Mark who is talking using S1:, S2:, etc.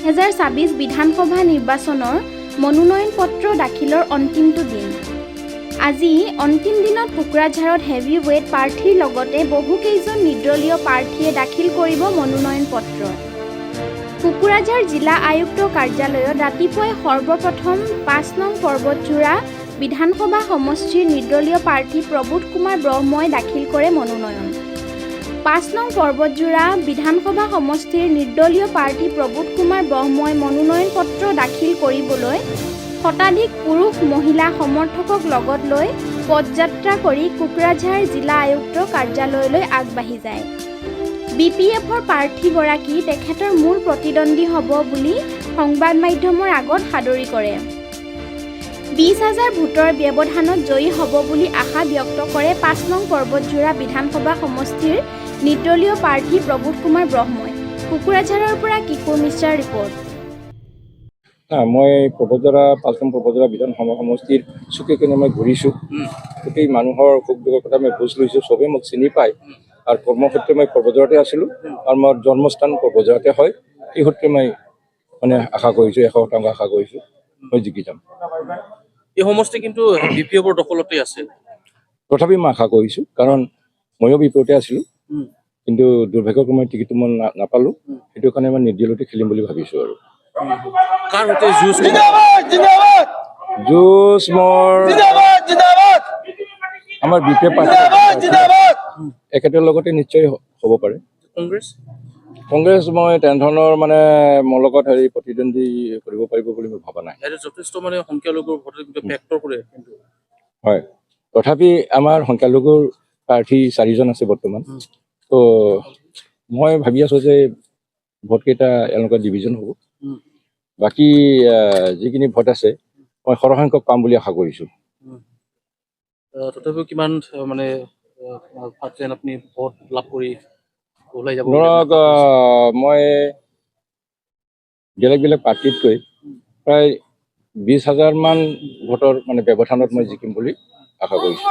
S1: 2026 বিধানসভা নিৰ্বাচনৰ মনোনয়ন পত্ৰ দাখিলৰ অন্তিমটো দিন। আজি অন্তিম দিনত কোকৰাঝাৰত হেভি ৱেট প্ৰাৰ্থীৰ লগতে বহুকেইজন নিৰ্দলীয় প্ৰাৰ্থীয়ে দাখিল কৰিব মনোনয়ন পত্ৰ। কোকৰাঝাৰ জিলা আয়ুক্ত কাৰ্যালয়ত ৰাতিপুৱাই সৰ্বপ্ৰথম 5 নং পৰ্বতজোৰা বিধানসভা সমষ্টিৰ নিৰ্দলীয় প্ৰাৰ্থী প্ৰবোধ কুমাৰ ব্ৰহ্মই দাখিল কৰে মনোনয়ন। 5 নং পৰ্বতজোৰা বিধানসভা সমষ্টিৰ নিৰ্দলীয় প্ৰাৰ্থী প্ৰবোধ কুমাৰ ব্ৰহ্মই মনোনয়ন পত্ৰ দাখিল কৰিবলৈ শতাধিক পুৰুষ মহিলা সমৰ্থকক লগত লৈ পদযাত্ৰা কৰি কোকৰাঝাৰ জিলা আয়ুক্ত কাৰ্যালয়লৈ আগবাঢ়ি যায়। BPFৰ প্ৰাৰ্থীগৰাকী তেখেতৰ মূল প্ৰতিদ্বন্দ্বী হ'ব বুলি সংবাদ মাধ্যমৰ আগত সাদৰি কৰে। 20,000 ভোটৰ ব্যৱধানত জয়ী হ'ব বুলি আশা ব্যক্ত কৰে 5 নং পৰ্বতজোৰা বিধানসভা সমষ্টিৰ নিৰ্দলীয় প্ৰাৰ্থী প্ৰবোধ কুমাৰ ব্ৰহ্মই। কোকৰাঝাৰৰ পৰা কিশোৰ মিশ্ৰাৰ ৰিপৰ্ট।
S2: মই পৰ্বতজোৰা 5 নং পৰ্বতজোৰা বিধানসভা সমষ্টিৰ চুকে কিনে মই ঘূৰিছোঁ। গোটেই মানুহৰ সুখ দুখৰ কথা মই বুজ লৈছোঁ। চবেই মোক চিনি পায় আৰু কৰ্মসূত্ৰে মই পৰ্বতজোৰাতে আছিলোঁ আৰু মোৰ জন্মস্থান পৰ্বতজোৰাতে হয়। এই সূত্ৰে মই আশা কৰিছোঁ, 100% আশা কৰিছোঁ মই জিকি যাম।
S3: এই সমষ্টি কিন্তু BPFৰ দখলতে আছে।
S2: তথাপি মই আশা কৰিছোঁ, কাৰণ ময়ো বিপদতে আছিলোঁ, কিন্তু দুৰ্ভাগ্যক্ৰমে টিকেটটো মই নাপালোঁ। সেইটো কাৰণে মই নিৰ্দলীয়তে খেলিম বুলি ভাবিছোঁ। আৰু
S3: কাৰ সৈতে যুঁজ
S2: মোৰ আমাৰ BPF প্ৰাৰ্থী এখেতৰ লগতে নিশ্চয় হ'ব পাৰে। কংগ্ৰেছ মই তেনেধৰণৰ মোৰ লগত প্ৰতিদ্বন্দ্বী কৰিব পাৰিব বুলি মই ভবা নাই।
S3: যথেষ্ট সংখ্যালঘুৰ ভোট ফেক্টৰ কৰে।
S2: হয়, তথাপি আমাৰ সংখ্যালঘুৰ প্ৰাৰ্থী 4জন আছে বৰ্তমান। তো মই ভাবি আছোঁ যে ভোটকেইটা এওঁলোকৰ ডিভিজন হ'ব। বাকী যিখিনি ভোট আছে মই সৰহসংখ্যক পাম বুলি আশা কৰিছোঁ।
S3: তথাপিও কিমান আপুনি ভোট লাভ কৰি ওলাই যাব?
S2: ধৰক মই বেলেগ পাৰ্টীতকৈ প্ৰায় 20,000 মান ভোটৰ ব্যৱধানত মই জিকিম বুলি আশা কৰিছোঁ।